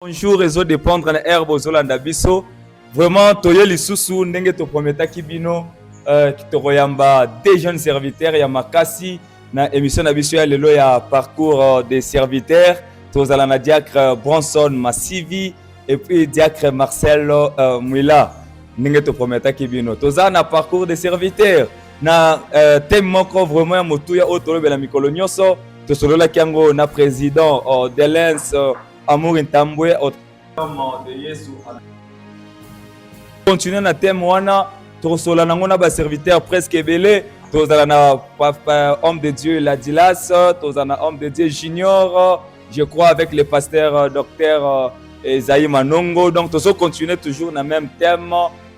Bonjour, réseau dépendre na herbe ozolanda biso. Vraiment, toye lisusu ndenge to prometaki bino kitokoyamba des jeunes serviteurs ya makasi na émission na biso ya lelo ya parcours des serviteurs. Tozala na diacre Bronson Massivi et puis diacre Marcel Mwila ndenge to prometaki bino. Tozala na parcours des serviteurs na thème moko vraiment motuya otolobela mikolo nyonso. Tosolola kiango na président d'Elens Amour Ntambwe au nom de Yesu. Continuer na thème wana tosola nango na ba serviteur presque belé, tozala na homme de Dieu Ladilas, tozala na homme de Dieu Junior, je crois avec le pasteur docteur Esaïe Manongo. Donc toso continuer toujours na même thème,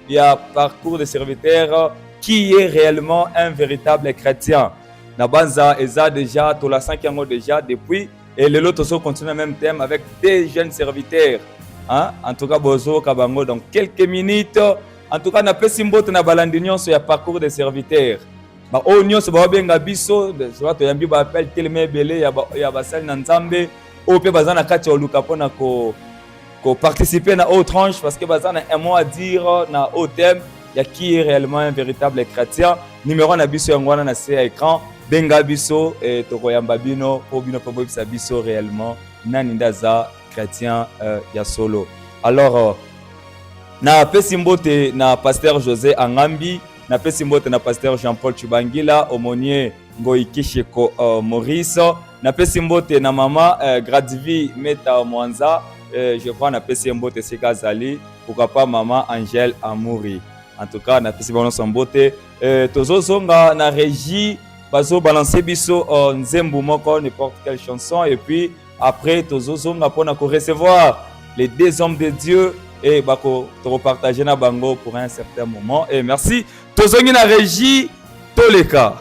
il y a parcours de serviteur qui est réellement un véritable chrétien. Na banza eza déjà to la 5e mois déjà depuis. Et le lot aussi continue le même thème avec des jeunes serviteurs. Hein? En tout cas, Bozo Kabango dans quelques minutes. En tout cas, on a pas simbote na balandinion sur le parcours des serviteurs. Ba onyo se ba benga biso, se ba to yambi ba appel tellement belé ya basal na Nzambe. O pe bazana kati oluka pona ko participer na autre tranche parce que bazana un mot à dire na au thème, il y a qui est réellement un véritable chrétien. Numéro na biso ngwana na c'est écran. Benga biso et tokoyamba bino po bino po bobisa biso réellement nani ndaza chrétien ya solo. Alors na pesimbote na pasteur José Angambi, na pesimbote na pasteur Jean-Paul Chubangila, aumônier Ngoikisheko Maurice, na pesimbote na mama Gradivi Meta Mwanza, je crois na pesimbote Sekazali, pourquoi pas maman Angèle Amouri. En tout cas na pesimbote sambote tozozonga na régie bazo balancer biso nzembo moko n'importe quelle chanson et puis après tozozonga pona ko recevoir les deux hommes de Dieu et bako to repartager na bango pour un certain moment et merci tozongi na régie Toleka.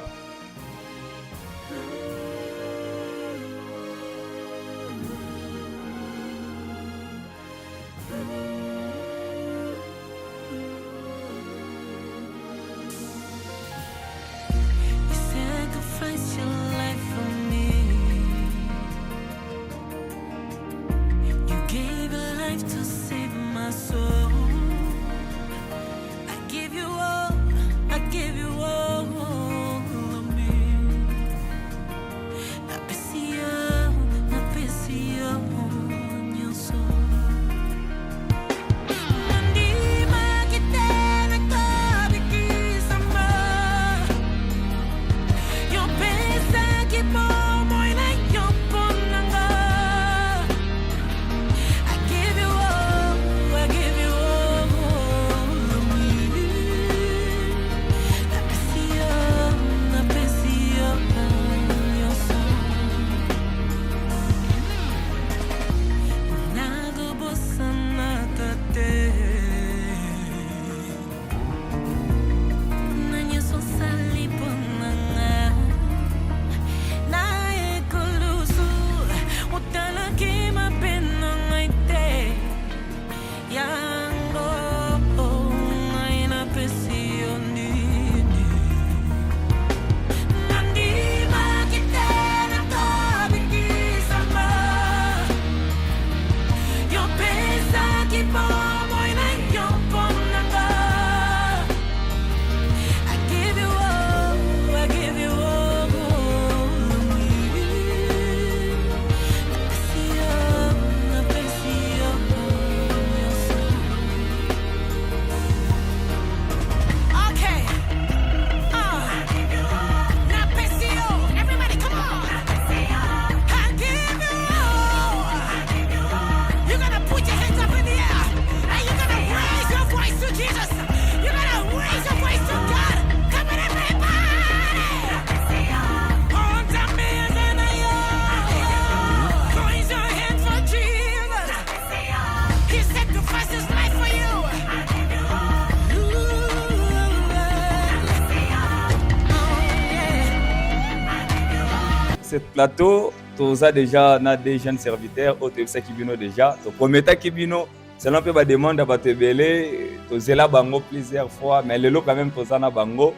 Cette plateau, tu as déjà des jeunes serviteurs, tu sais qui bino déjà. Tu promets qui bino, selon que ba demande à te belé, tu là bango plusieurs fois, mais le lot quand même tu na bango.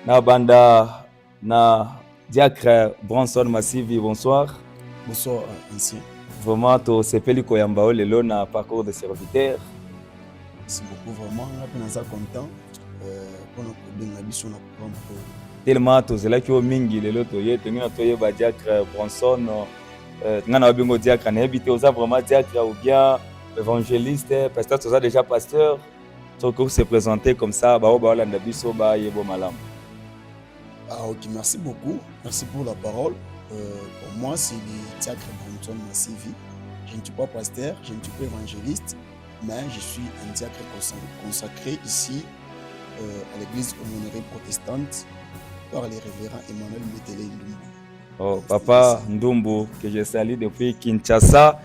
Na banda na diacre Bronson Massivi, bonsoir. Bonsoir ancien. vraiment tosepeli koyamba o lelo na parcours de serviteur. Merci beaucoup vraiment. On a bien content pour notre bien biso na programme pour Tellement tozelaki o mingi lelo toye tongina toyeba diacre Bronson ngana wabingo diacre na yebi te oza vraiment diacre ou bien évangéliste, pasteur toza déjà pasteur. Donc vous se présenter comme ça ba olanda biso ba yebo malam. Ah ok, merci beaucoup. Merci pour la parole. Pour moi, c'est le diacre Bronson Massivi. Je ne suis pas pasteur, je ne suis pas évangéliste, mais je suis un diacre consacré ici à l'église aumônerie protestante par les révérends Emmanuel Metele Ndumbu. Oh, Papa Ndumbu, que je salue depuis Kinshasa.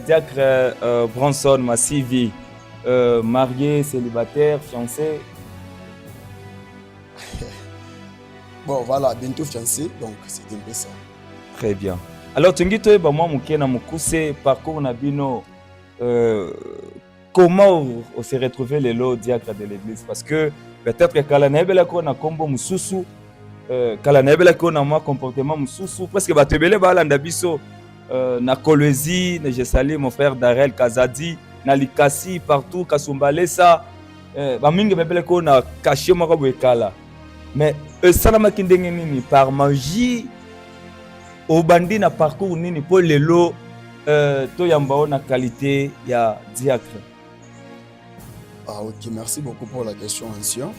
Diacre Bronson Massivi, marié, célibataire, fiancé. Bon, voilà, bientôt fiancé, donc c'est un peu ça. Très bien. Alors, tu dis que moi, je parcours Nabino. Comment on s'est retrouvé les lots diacre de l'église? Parce que peut-être que Kalanebela ko na kombo mususu, Kalanebela ko na moi comportement mususu, parce que batebele balanda biso na Kolwezi, je salue mon frère Darel Kazadi, na Likasi partout Kasumbalesa, ba mingi bebele ko na caché moko boekala. Mais ça na makindenge nini par magie au bandi na parcours nini pour les lots to yamba na qualité ya diacre. Ah ok, merci beaucoup pour la question, ancien.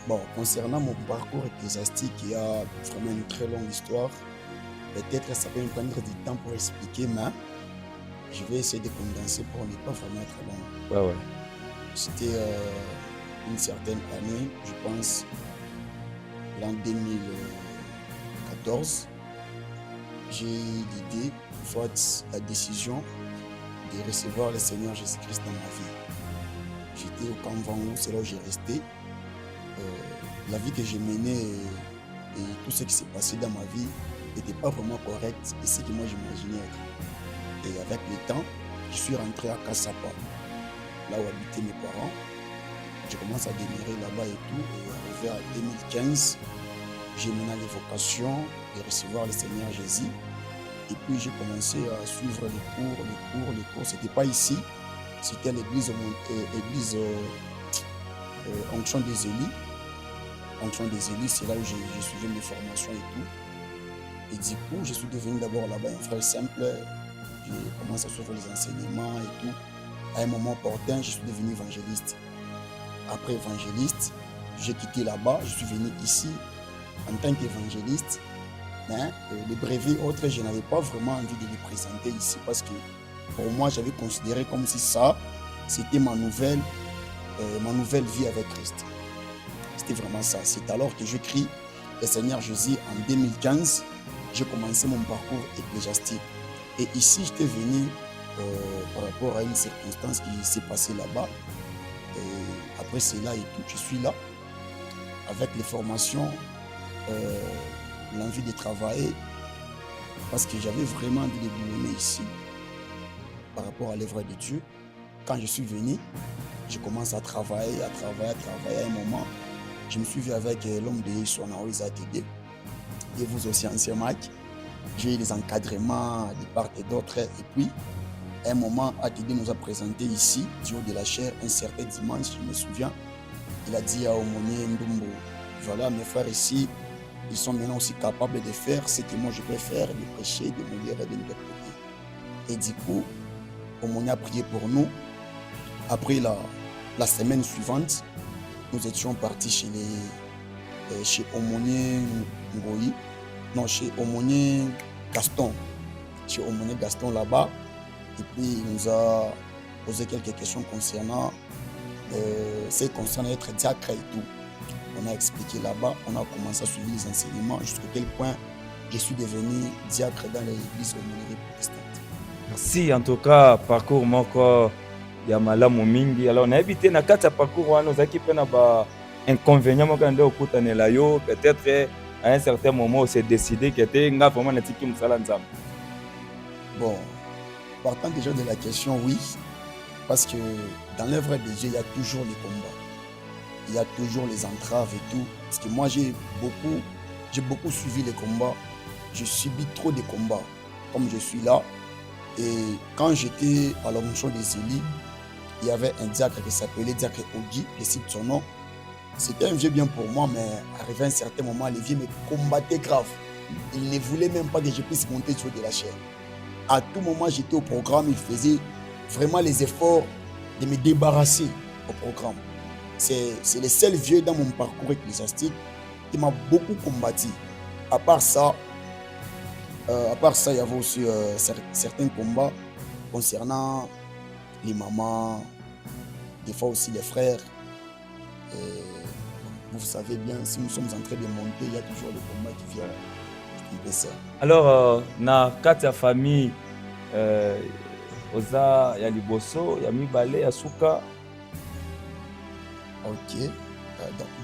Bon, concernant mon parcours ecclésiastique, il y a vraiment une très longue histoire. Peut-être que ça peut me prendre du temps pour expliquer, mais je vais essayer de condenser pour ne pas vraiment être long. Ouais. C'était une certaine année, je pense, l'an 2014. J'ai l'idée, soit la décision de recevoir le Seigneur Jésus-Christ dans ma vie. J'étais au camp Vango, c'est là où j'ai resté. La vie que j'ai menée et tout ce qui s'est passé dans ma vie n'était pas vraiment correct et ce que moi j'imaginais être. Et avec le temps, je suis rentré à Kassapa, là où habitaient mes parents. Je commence à demeurer là-bas et tout. Et arrivé à 2015, j'ai mené l'évocation de recevoir le Seigneur Jésus. Et puis j'ai commencé à suivre les cours. C'était pas ici. C'était à l'église Onction des Élus. Onction des Élus, c'est là où j'ai suivi mes formations et tout. Et du coup, je suis devenu d'abord là-bas un frère simple. J'ai commencé à suivre les enseignements et tout. À un moment opportun, je suis devenu évangéliste. Après évangéliste, j'ai quitté là-bas. Je suis venu ici en tant qu'évangéliste. Mais les brevets autres, je n'avais pas vraiment envie de les présenter ici parce que pour moi, j'avais considéré comme si ça, c'était ma nouvelle vie avec Christ. C'était vraiment ça. C'est alors que je crie le Seigneur Jésus en 2015. J'ai commencé mon parcours ecclésiastique. Et ici, j'étais venu par rapport à une circonstance qui s'est passée là-bas. Et après cela et tout, je suis là avec les formations, l'envie de travailler parce que j'avais vraiment envie de boulonner ici. Par rapport à l'œuvre de Dieu, quand je suis venu, je commence à travailler. À un moment, je me suis vu avec l'homme de Soanao Izatide et vous aussi, ancien Mike. J'ai eu des encadrements de part et d'autre. Et puis, à un moment, Atide nous a présenté ici, du haut de la chair, un certain dimanche, je me souviens. Il a dit à Omonier Ndumbu, voilà, mes frères ici, ils sont maintenant aussi capables de faire ce que moi je peux faire, de prêcher, de me lire et de nous écouter. Et du coup, Omonier a prié pour nous. Après la semaine suivante, nous étions partis chez Omonier Ngoyi, non, chez Omonier Gaston. Chez Omonier Gaston là-bas. Et puis, il nous a posé quelques questions concernant être diacre et tout. On a expliqué là-bas, on a commencé à suivre les enseignements jusqu'à quel point je suis devenu diacre dans l'église aumônerie protestante. Merci en tout cas, parcours moko ya malamu mingi. Alors on a évité na kati ya parcours wana ozaki pe na ba inconvénients moko nde okutanela yo, peut-être à un certain moment on s'est décidé que te nga vraiment na tiki musala nzambe. Bon, partant déjà de la question, oui, parce que dans l'œuvre de Dieu, il y a toujours les combats. Il y a toujours les entraves et tout. Parce que moi, j'ai beaucoup suivi les combats. Je subis trop de combats. Comme je suis là, Et quand j'étais à l'onction des Élis, il y avait un diacre qui s'appelait Diacre Ogi, je cite son nom. C'était un vieux bien pour moi, mais arrivé à un certain moment, le vieux me combattait grave. Il ne voulait même pas que je puisse monter sur de la chair. À tout moment, j'étais au programme, il faisait vraiment les efforts de me débarrasser au programme. C'est le seul vieux dans mon parcours ecclésiastique qui m'a beaucoup combattu. À part ça, il y avait aussi certains combats concernant les mamans, des fois aussi les frères. Vous savez bien, si nous sommes en train de monter, il y a toujours les combats qui viennent. Ça. Alors, na kati ya famille, oza ya liboso, ya mibale, ya suka. Ok.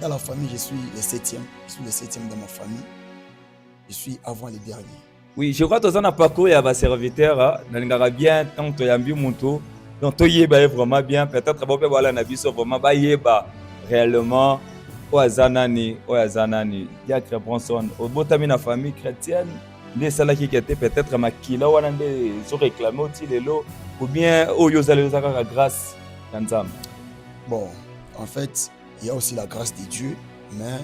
Dans la famille, je suis le 7e. Je suis le 7e dans ma famille. Je suis avant les derniers. Oui, je crois que tu as un parcours et un serviteur. Tu bien tant que tu as vu mon tour. Donc, tu es vraiment bien. Peut-être que tu as vraiment réellement. Oazanani, Diacre Bronson. Au bout de la famille chrétienne, des salles qui étaient peut-être ma kila ou des ont réclamé aussi les lots ou bien au Yozalezaka grâce d'Anzam. Bon, en fait, il y a aussi la grâce de Dieu, mais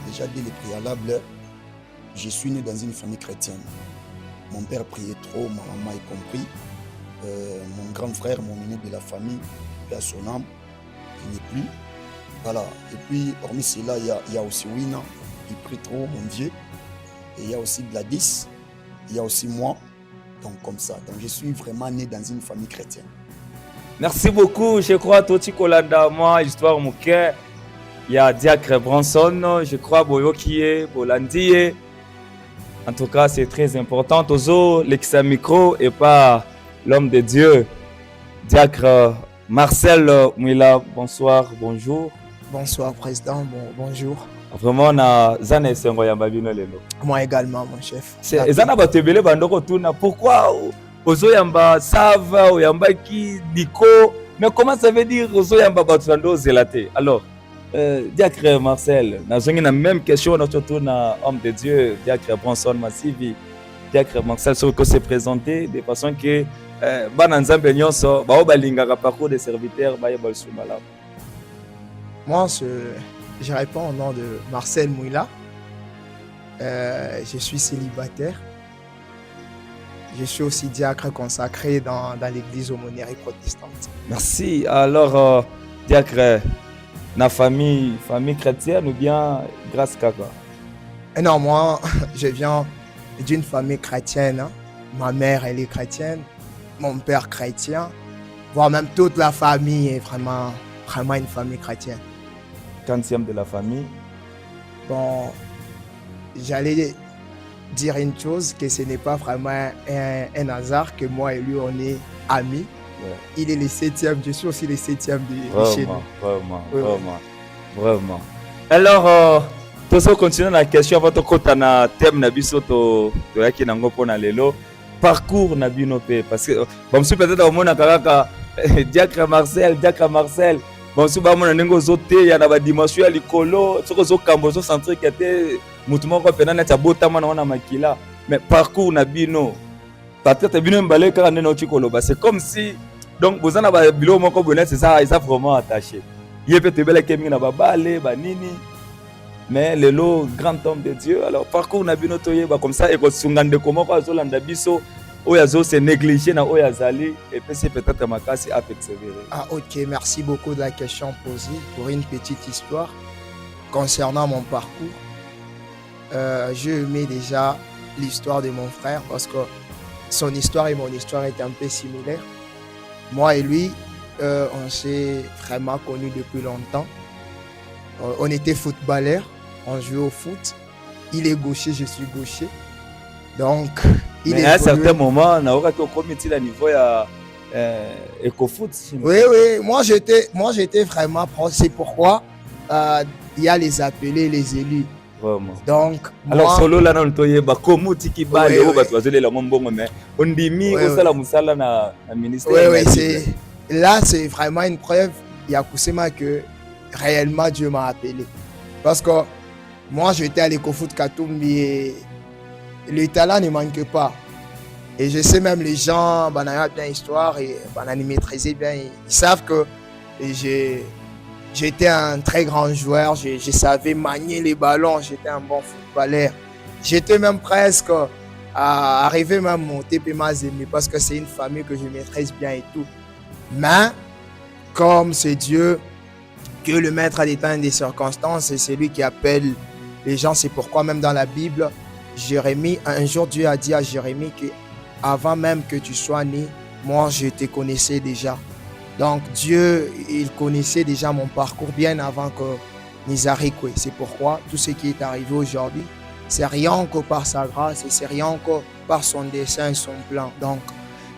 déjà dès le préalable, je suis né dans une famille chrétienne. Mon père priait trop, ma maman y compris. Mon grand frère, mon aîné de la famille, il a son âme, il n'est plus. Voilà. Et puis, hormis cela, il y a aussi Wina, il prie trop, mon Dieu. Et il y a aussi Gladys, il y a aussi moi. Donc, comme ça. Donc, je suis vraiment né dans une famille chrétienne. Merci beaucoup. Je crois que Toti Kolanda, moi, histoire mon cœur. Il y a Diacre Branson, je crois, Boyokie, Bolandier. En tout cas, c'est très important. Tozo, l'exa micro et pas l'homme de Dieu. Diacre Marcel Mouila, bonsoir, bonjour. Bonsoir, président. Bonjour. Vraiment, na zane sengo ya babino lelo. Moi également, mon chef. C'est zana batebele bandoko tuna. Pourquoi ozo yamba sava ou yamba ki diko? Mais comment ça veut dire ozo yamba batando zelate? Alors, Diacre Marcel, na zongi na même question na surtout na homme de Dieu, Diacre Bronson Massivi. Diacre Marcel sur que se présenter de façon que bana nzambe nyonso ba obalingaka parcours des serviteurs ba yebal sumala. Moi, je réponds au nom de Marcel Mouila. Je suis célibataire. Je suis aussi diacre consacré dans l'église aumônière protestante. Merci. Alors, diacre, na famille chrétienne ou bien grâce kaka? Non, moi, je viens d'une famille chrétienne. Hein. Ma mère, elle est chrétienne. Mon père chrétien. Voire même toute la famille est vraiment une famille chrétienne. 40e de la famille. Bon, j'allais dire une chose, que ce n'est pas vraiment un hasard que moi et lui, on est amis. Ouais. Il est le 7e, je suis aussi le 7e de chez nous. Vraiment. Alors, tout ça continue la question avant de continuer na thème na biso to yaki nango pona lelo. Parcours na bino pe parce que bon peut-être au mona kaka Diacre Marcel. Bon, si on a un zoté, il y a une dimension à l'écolo, si on a un centre qui était mutumo ko pena na tabota mana wana makila, mais parcours na bino, peut-être bino mbalé quand on est au chikolo, c'est comme si donc vous en avez bilo moko bonnet, c'est ça, ils sont vraiment attachés. Il peut te belle kemi na babale, banini, mais le lot grand homme de Dieu, alors parcours na bino toye ba comme ça et ko sungande comment ko azolanda biso. Oyazo c'est négligé na Oyazali et puis c'est peut-être ma casse à persévérer. Ah ok, merci beaucoup de la question posée. Pour une petite histoire concernant mon parcours, je mets déjà l'histoire de mon frère parce que son histoire et mon histoire étaient un peu similaires. Moi et lui, on s'est vraiment connus depuis longtemps. On était footballeurs, on jouait au foot. Il est gaucher, je suis gaucher. Donc, mais à un certain moment, on a eu un niveau éco-foot. Oui, moi j'étais vraiment proche. C'est pourquoi il y a les appelés, les élus. Vraiment. Donc, alors, solo là, on a eu comme qui bat les hauts, mais on dit mis au salamusala na ministère. Oui, là, c'est vraiment une preuve, Yakusema, que réellement Dieu m'a appelé. Parce que moi, j'étais à l'éco-foot Katumbi et le talent ne manque pas. Et je sais même les gens, ben, bien histoire et ben, ils maîtrisaient bien. Ils savent que j'étais un très grand joueur. Je savais manier les ballons. J'étais un bon footballeur. J'étais même presque à arriver même au TP Mazembe parce que c'est une famille que je maîtrise bien et tout. Mais comme c'est Dieu, que le maître a des temps et des circonstances, et c'est lui qui appelle les gens. C'est pourquoi même dans la Bible, Jérémie, un jour Dieu a dit à Jérémie que avant même que tu sois né, moi je te connaissais déjà. Donc Dieu, il connaissait déjà mon parcours bien avant que Nizarikwe. C'est pourquoi tout ce qui est arrivé aujourd'hui, c'est rien que par sa grâce et c'est rien que par son dessein et son plan. Donc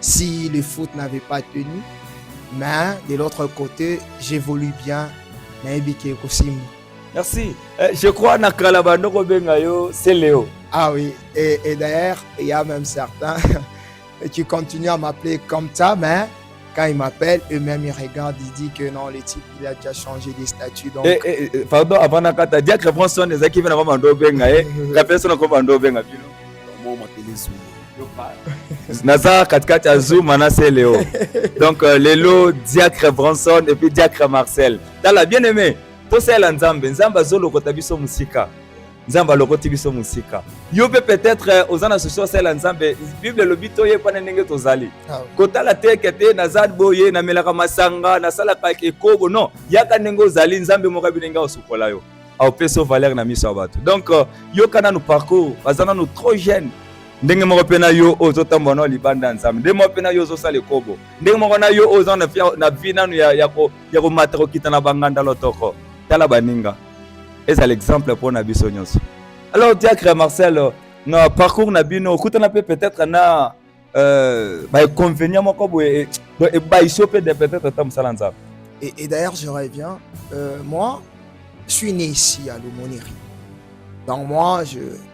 si le foot n'avait pas tenu, mais de l'autre côté, j'évolue bien. Merci. Je crois que c'est Léo. Ah oui, et d'ailleurs, il y a même certains qui continuent à m'appeler comme ça, mais quand ils m'appellent, eux-mêmes ils regardent, ils disent que non, le type il a déjà changé de statut. Donc... Pardon, avant de dire que François des équipes qui viennent à la personne qui va à Naza katikati ya Zoom mana c'est Léo. Donc Lélo, Diacre Branson et puis Diacre Marcel. T'as bien aimé. Tout ça est Nzambe. Nzamba zolo kotabiso musika. Nzamba lokotibiso musika. Yo peut-être aux associations c'est Nzambe. Bible le bito ye pa ndenge tozali. Kota la tekete nazad boye na melaka masanga na sala ka ekobo non. Yaka ndenge ozali Nzambe mo kabinenga osukola yo. Au peso valeur na miso bato. Donc yo kana nous parcours, bazana nous trop jeunes. Ndenge moko pena yo ozotambo na libanda nzambe ndenge moko pena yo ozosala ekobo ndenge moko na yo oza na vie nanu ya ko mata kokita na banganda lotoko tala baninga eza l'exemple pour na biso nyonso. Alors Diacre Marcel na parcours na bino okutana peut-être na ba inconvénient moko boye e ba iso peut-être tam sala nzambe. Et d'ailleurs je reviens moi je suis né ici à Lomoniri. Donc moi,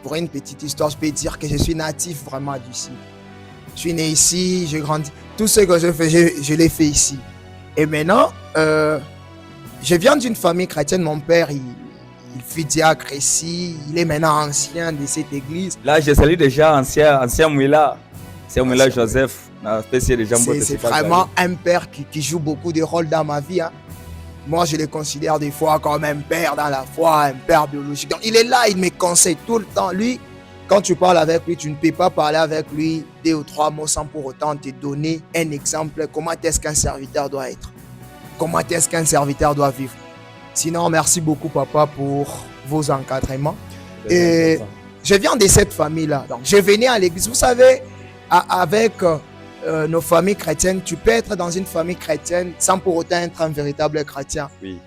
pour une petite histoire, je peux dire que je suis natif vraiment d'ici. Je suis né ici, j'ai grandi. Tout ce que je fais, je l'ai fait ici. Et maintenant, je viens d'une famille chrétienne. Mon père, il fut diacre ici. Il est maintenant ancien de cette église. Là, je salue déjà ancien Mouila. C'est Mouila Joseph. C'est vraiment un père qui joue beaucoup de rôles dans ma vie. Hein. Moi, je le considère des fois comme un père dans la foi, un père biologique. Donc, il est là, il me conseille tout le temps. Lui, quand tu parles avec lui, tu ne peux pas parler avec lui 2 ou 3 mots sans pour autant te donner un exemple. Comment est-ce qu'un serviteur doit être? Comment est-ce qu'un serviteur doit vivre? Sinon, merci beaucoup, papa, pour vos encadrements. Et je viens de cette famille-là. Donc, je venais à l'église. Vous savez, avec... nos familles chrétiennes, tu peux être dans une famille chrétienne sans pour autant être un véritable chrétien. Oui.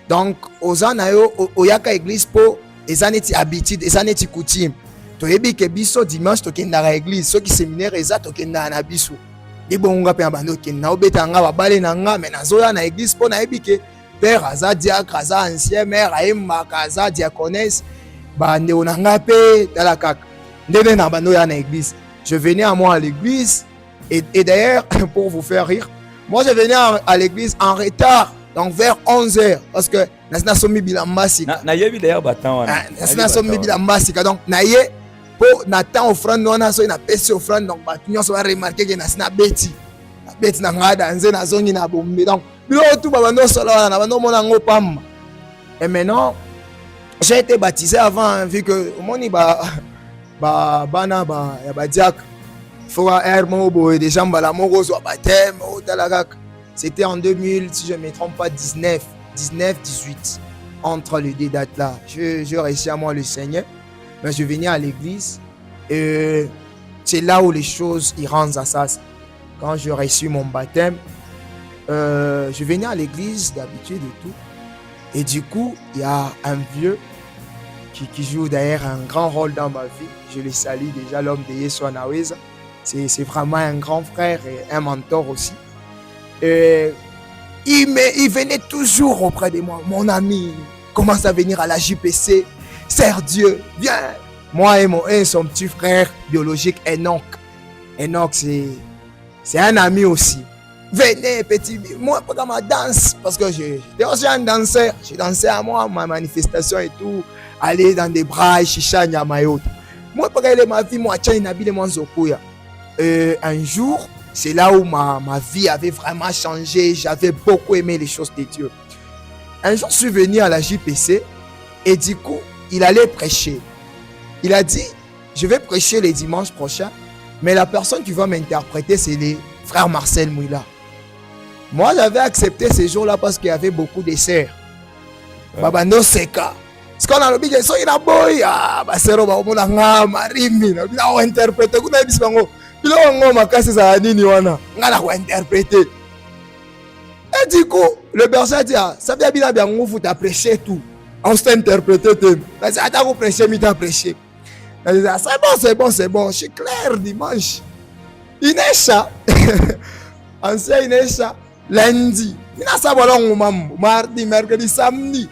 Donc, aux anayo, au yaka église po, les années habitudes, les années coutumes. Tu es bien que biso dimanche tu es dans l'église, ceux qui séminaire eza tu es dans biso. Des bons gars pe abando qui na obetanga ba balé nanga mais na zoya na église po na ebike père aza diacre aza ancien mère aima kaza diaconesse ba ndeo nanga pe dala kaka. Ndene na bando ya na église. Je venais à moi à l'église. Et d'ailleurs, pour vous faire rire, moi je venais à l'église en retard, donc vers 11h, parce que na somi bilambasika. Na yebi d'ailleurs batan wana. Na somi bilambasika, donc na ye po na temps offrande wana so na pesi offrande, donc ba nyonso va remarquer que na beti na ngada nze na zongi na bombe, donc bilo tout ba bando solo na bando mona ngo pam. Et maintenant, j'ai été baptisé avant, vu que moni bana ya ba diacre. C'était en 2000, si je ne me trompe pas, 19, 18. Entre les deux dates-là, je réussis à moi le Seigneur. Mais je venais à l'église. Et c'est là où les choses rendent à ça. Quand j'ai reçu mon baptême, je venais à l'église d'habitude et tout. Et du coup, il y a un vieux qui joue d'ailleurs un grand rôle dans ma vie. Je le salue déjà, l'homme de Yeshua Naweza. C'est vraiment un grand frère et un mentor aussi. Et il venait toujours auprès de moi. Mon ami commence à venir à la JPC. Sers Dieu, viens. Moi et son petit frère biologique Enoch. Enoch, c'est un ami aussi. Venez, petit. Moi, pendant ma danse, parce que j'étais aussi un danseur. J'ai dansé à moi, ma manifestation et tout. Aller dans des bras, chicha, nyamayot. Moi, pendant ma vie, moi, tchani nabile, moi, zokuya. un jour, c'est là où ma vie avait vraiment changé. J'avais beaucoup aimé les choses de Dieu. Un jour, je suis venu à la JPC et du coup, il allait prêcher. Il a dit, je vais prêcher les dimanches prochains, mais la personne qui va m'interpréter, c'est les frères Marcel Mouila. Moi, j'avais accepté ces jours-là parce qu'il y avait beaucoup de sœurs. Baba no seka. Ce qu'on a le big so ina boy ba sero ba omona nga marimi na bila o interpréter kuna bisango. Bila ngo makasi za nini wana. Nga na ko interpréter. Et du coup, le berger a dit ça vient bien bien vous t'a prêché tout. On s'est interprété. Parce que attends vous prêcher mi t'a prêché. C'est bon, je suis clair dimanche. Inesha. Ancien Inesha lundi. Ina sabala ngomambo mardi, mercredi, samedi.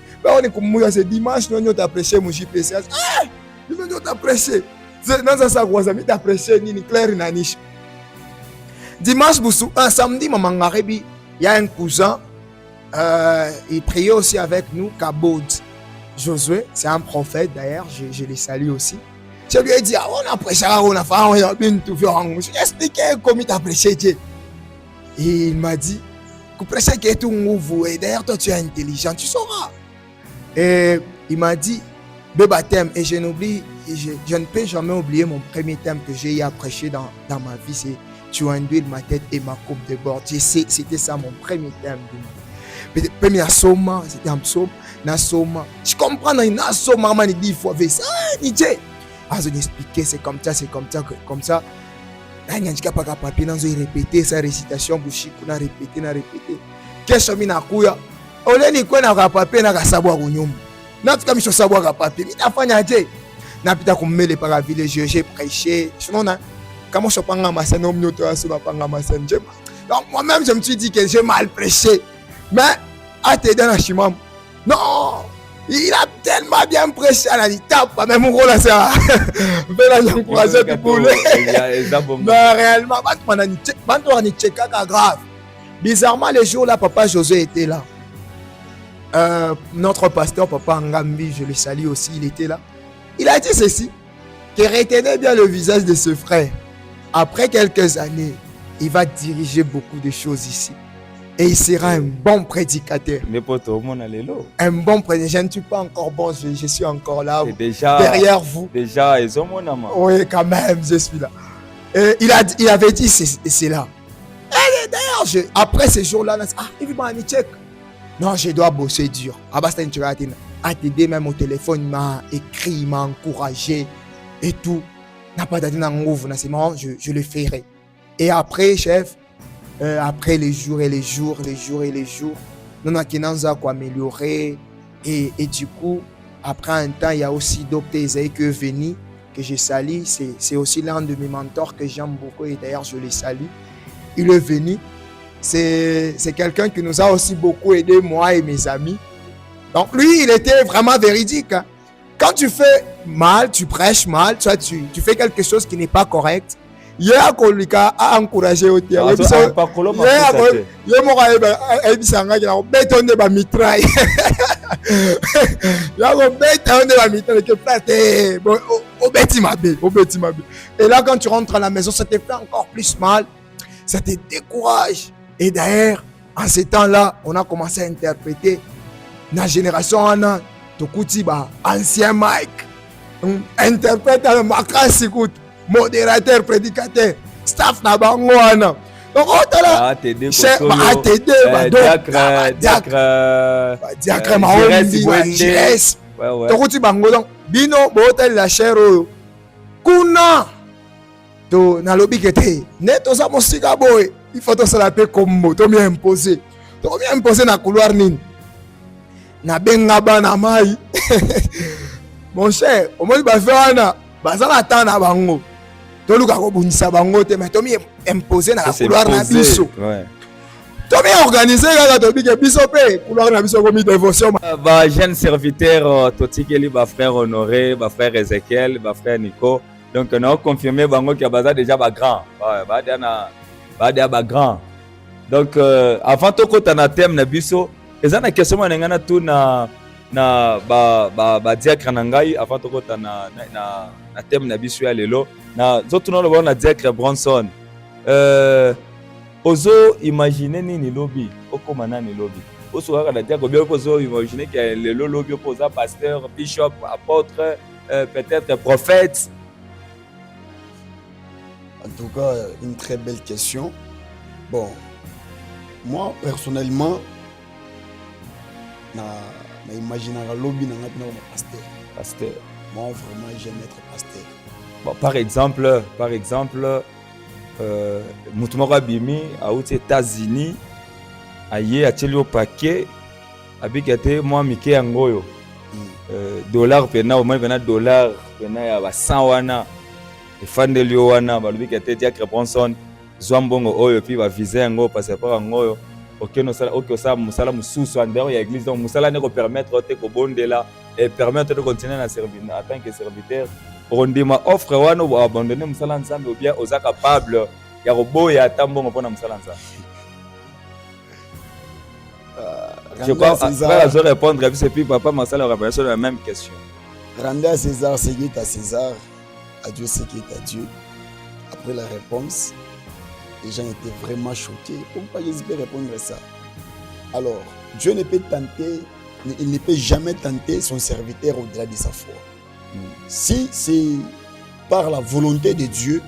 C'est dimanche, nous avons prêché mon JPC. Nous avons prêché. Nous avons prêché, ni clair, ni niche. Dimanche, un samedi, maman Ngarebi, il y a un cousin, il priait aussi avec nous, Kabod. Josué, c'est un prophète d'ailleurs, je le salue aussi. Je lui ai dit, on a prêché, on a fait, on a bien tout fait. Je lui ai expliqué comment tu as prêché. Et il m'a dit, tu prêches que tu m'ouvres, et d'ailleurs, toi, tu es intelligent, tu sauras. Et il m'a dit, Béba thème, et je ne peux jamais oublier mon premier thème que j'ai eu à prêcher dans ma vie, c'est tu enduis ma tête et ma coupe de bord. C'était ça mon premier thème. Le premier soma, c'était un psaume, nasoma. Je comprends, nasoma, man, il dit, il faut faire ça, Niché. Je lui expliqué, c'est comme ça, comme ça. Il n'y a pas de papier, il a répété sa récitation, on a répété. Qu'est-ce que tu as oleni kwena ka papier na kasabwa kunyumba na tuka misho sabwa ka papier mitafanya je na pita kumele para village j'ai prêché sinon comment je panga masene au mioto aso na panga masene donc moi-même je me suis dit que j'ai mal prêché mais à te dans chimam non il a tellement bien prêché à la tape même mon rôle ça bela encourager pour mais réellement bantu ni cheka grave bizarrement les jours là papa Josué était là. Notre pasteur, Papa Ngambi, je le salue aussi, il était là. Il a dit ceci, que retenez bien le visage de ce frère. Après quelques années, il va diriger beaucoup de choses ici. Et il sera un bon prédicateur. Un bon prédicateur. Je ne suis pas encore bon, je suis encore là, déjà, derrière vous. Déjà, ils ont mon amour. Oui, quand même, je suis là. Et il avait dit cela. Et d'ailleurs, après ces jours-là, il m'a dit, non, je dois bosser dur. Abastan, tu vas t'aider même au téléphone, il m'a écrit, il m'a encouragé et tout. N'a pas d'adina ngouvre, c'est marrant, je le ferai. Et après, chef, après les jours, nous avons amélioré. Et du coup, après un temps, il y a aussi Dr. Isaïe qui est venu, que je salue. C'est aussi l'un de mes mentors que j'aime beaucoup et d'ailleurs, je le salue. Il est venu. C'est quelqu'un qui nous a aussi beaucoup aidé, moi et mes amis. Donc lui, il était vraiment véridique. Hein. Quand tu fais mal, tu prêches mal, tu fais quelque chose qui n'est pas correct. Il y a a encouragé au terrain. Il y a et là, quand tu rentres à la maison, ça te fait encore plus mal. Ça te décourage. Et d'ailleurs, en ces temps-là, on a commencé à interpréter la génération en Tokoutiba, ancien Mike, interprète Makas, écoute, modérateur, prédicateur, staff Nabangoana. Donc, on t'a là, diacre, Tokoutiba, Bino, Botel, la chair, Kuna, to na lobby kete, neto sa mosika boy. Il faut que ça la paix comme mot, tu m'as imposé. Tu m'as imposé dans le couloir nin. Na bengaba na mai. Mon cher, au moins ba faire baza na temps na bango. To luka ko bunisa bango te mais tu m'as imposé dans le couloir na biso. Ouais. Tu m'as organisé là to bi ke biso pe couloir na biso comme dévotion. Ba jeune serviteur totikeli ba frère Honoré, ba frère Ezekiel, ba frère Nico. Donc on a confirmé bango ki baza déjà ba grand. Ba dana ba grand. Donc avant to kota na thème na biso, eza na question na ngana tout na na diacre na ngai avant tokota na thème na biso ya lelo na zotuna lo na diacre Bronson. Ozo imaginer nini lobi okoma nani lobi oso kaka na diacre bien ozo imaginer que lelo lobi opoza pasteur, bishop, apôtre, peut-être prophète. En tout cas, une très belle question. Bon, moi personnellement, na imaginer un lobby dans un pasteur. Pasteur. Moi vraiment j'aime être pasteur. Bon, par exemple, mutu moko abimi auti États-Unis aye ateli au paquet abiki ate moi mike yango yo dollar pena au moins pena dollar pena ya ba 100 wana efandeli yo wana balobiki ate Diacre Bronson zwambongo oyo puis ba visa yango passer par yango oyo okeno sala okosala musala mususu en dehors ya église donc musala ne ko permettre te ko bondela et permettre de continuer à servir en tant que serviteur. Rondima offre wana ou abandonner musala nzambe ou bien oza capable ya roboya tambongo pona musala nzambe. Je crois que je vais répondre et puis papa Marcel aura répondu à la même question. Rendez à César ce qui est à César, à Dieu ce qui est à Dieu. Après la réponse, les gens étaient vraiment choqués. Pourquoi Jésus peut répondre à ça? Alors, Dieu ne peut tenter, il ne peut jamais tenter son serviteur au-delà de sa foi. Si c'est par la volonté de Dieu,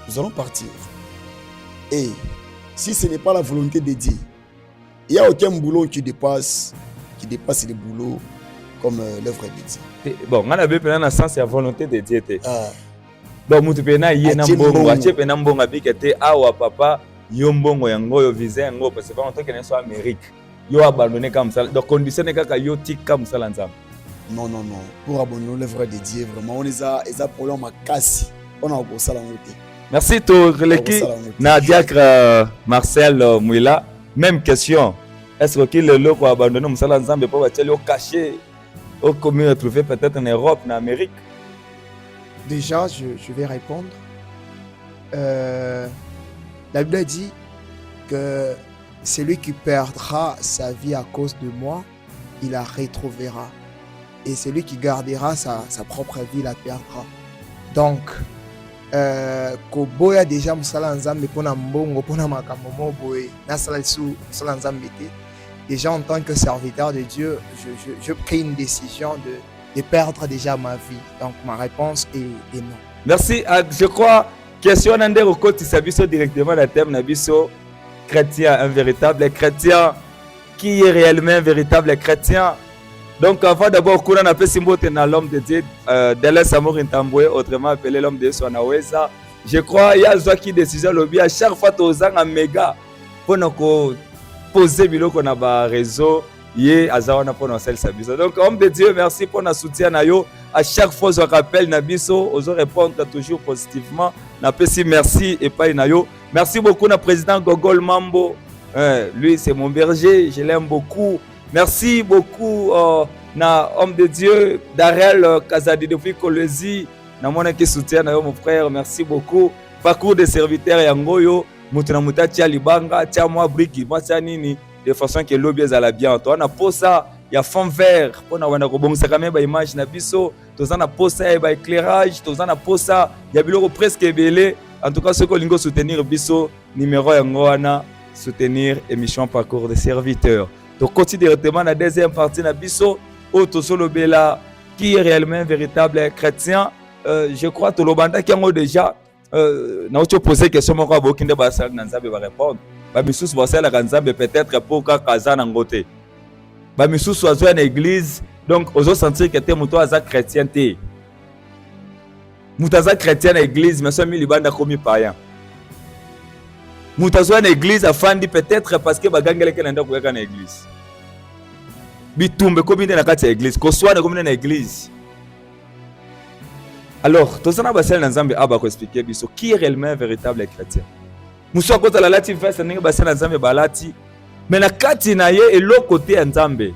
nous allons partir. Et si ce n'est pas la volonté de Dieu, il n'y a aucun boulot qui dépasse le boulot comme l'œuvre de Dieu. Bon, on a vu dans le sens de la volonté de Dieu. Donc, tu peux y aller dans bon abikete awa papa yombongo yango yo visa yango parce que pas longtemps qu'il soit Amérique. Yo abandonné comme ça. Donc conditionné kaka yo tika comme ça l'ensemble. Non. Pour abandonner l'œuvre de Dieu, vraiment, on les a problème à casser. On a encore ça la montée. Merci to releki na Diacre Marcel Mouila. Même question. Est-ce que le loco abandonné musala nzambe pour battre au caché au commun retrouvé peut-être en Europe, en Amérique? Déjà, je vais répondre. La Bible dit que celui qui perdra sa vie à cause de moi, il la retrouvera. Et celui qui gardera sa propre vie la perdra. Donc, koboya déjà musala nzambe pona mbongo pona makambo mo boye na sala sou musala nzambe te. Déjà en tant que serviteur de Dieu, je pris une décision de perdre déjà ma vie. Donc ma réponse est non. Merci. Je crois question nande rekoti sabiso directement la thème nabiso chrétien, un véritable chrétien. Qui est réellement un véritable chrétien? Donc avant d'abord qu'on a appelé Simbote dans l'homme de Dieu, Dele Samour Intamboué, autrement appelé l'homme de Dieu Sonaweza. Je crois il y a ce qui décision lobby à chaque fois aux ans méga pour nous poser biloko na ba réseau yé azawana pour nous celle sabiso. Donc homme de Dieu, merci pour notre soutien na yo. À chaque fois je rappelle nabiso, oso répondre toujours positivement. Na pesi merci et pas na yo. Merci beaucoup na président Gogol Mambo. Lui c'est mon berger, je l'aime beaucoup. Merci beaucoup na homme de Dieu Darel Kazadi depuis Kolezi na mona qui soutient na yo mon frère, merci beaucoup. Parcours de serviteur yangoyo mutuna mutati ya libanga tia moi briki moi tia nini de façon que l'objet à la bien toi na posa ya fond vert pona wana ko bongisa quand même ba image na biso toza na posa ya ba éclairage toza na posa ya biloko presque ebelé. En tout cas ceux qui lingo soutenir biso numéro yango wana soutenir émission Parcours de serviteurs. Donc, continue directement la deuxième partie de Bisso, Oto Solobela, qui est réellement un véritable chrétien. Je crois que Tolobanda qui a déjà, n'a pas posé question, mais quand Bokinde Bassal Nanzabe va répondre. Bamisous Bassal Nanzabe peut-être pour Kazan Angote. Bamisous soit une église, donc aux autres sentir que tu es Moutoaza chrétien. Moutoaza chrétien à l'église, mais c'est Milibanda comme païen. Mutazwa na église afandi peut-être parce que bagangele ke nanda kuweka na église. Bitumbe komine na kati ya église, koswana komine na église. Alors, tosana basel na Nzambe aba ko expliquer biso qui est réellement un véritable chrétien. Muso kota la lati veste ninga basel na Nzambe balati, mais na kati na ye elo côté ya Nzambe.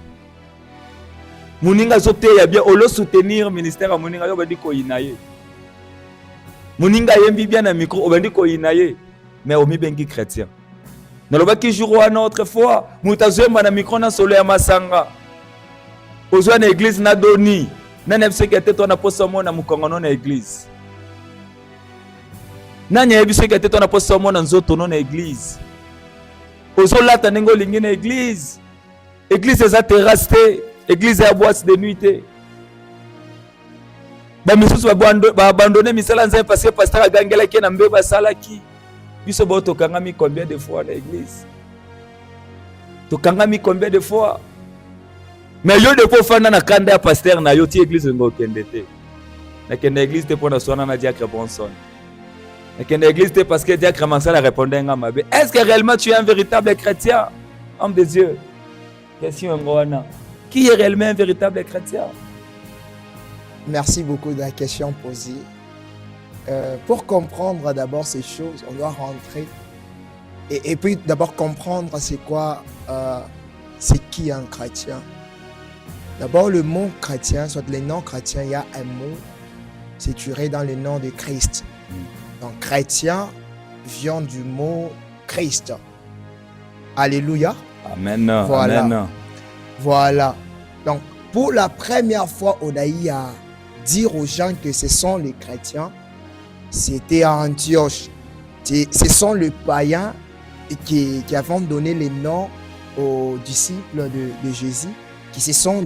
Muninga zote ya bien olo soutenir ministère muninga yo bandi ko inaye. Muninga yembi bien na micro obandi ko inaye. Mais au mibengi chrétien. Naloba ki jour wana autrefois, mutazwemba na micro na solo ya masanga. ozwa na église na doni nani ayebi soki ate to na posa omona mokongo na église nani ayebi soki ate to na posa omona nzoto na église ozolata ndenge olingi na église église eza terrasse te église ya boîte de nuit te bamisusu baabandone misala nzambe parce que pasteur agangelaki na mbe basalaki biso bao tokangami combien de fois na église tokangami combien de fois mais yo depo ofanda na kanda ya pasteur na yo ti église olingi okende te nakende église te mpo na swana na diacre bonson nakende église te parce que diacre mansala répondait nga mabe. Est-ce que réellement tu es un véritable chrétien, homme de Dieu? Question yango wana, qui est réellement un véritable chrétien? Merci beaucoup de la question posée. Pour comprendre d'abord ces choses, on doit rentrer et puis d'abord comprendre c'est quoi, c'est qui un chrétien. D'abord le mot chrétien, soit les noms chrétiens, il y a un mot situé dans le nom de Christ. Donc chrétien vient du mot Christ. Alléluia. Amen. Voilà. Amen. Voilà. Donc pour la première fois, on a eu à dire aux gens que ce sont les chrétiens. C'était à Antioche. Ce sont les païens qui avaient donné les noms aux disciples de Jésus, qui se sont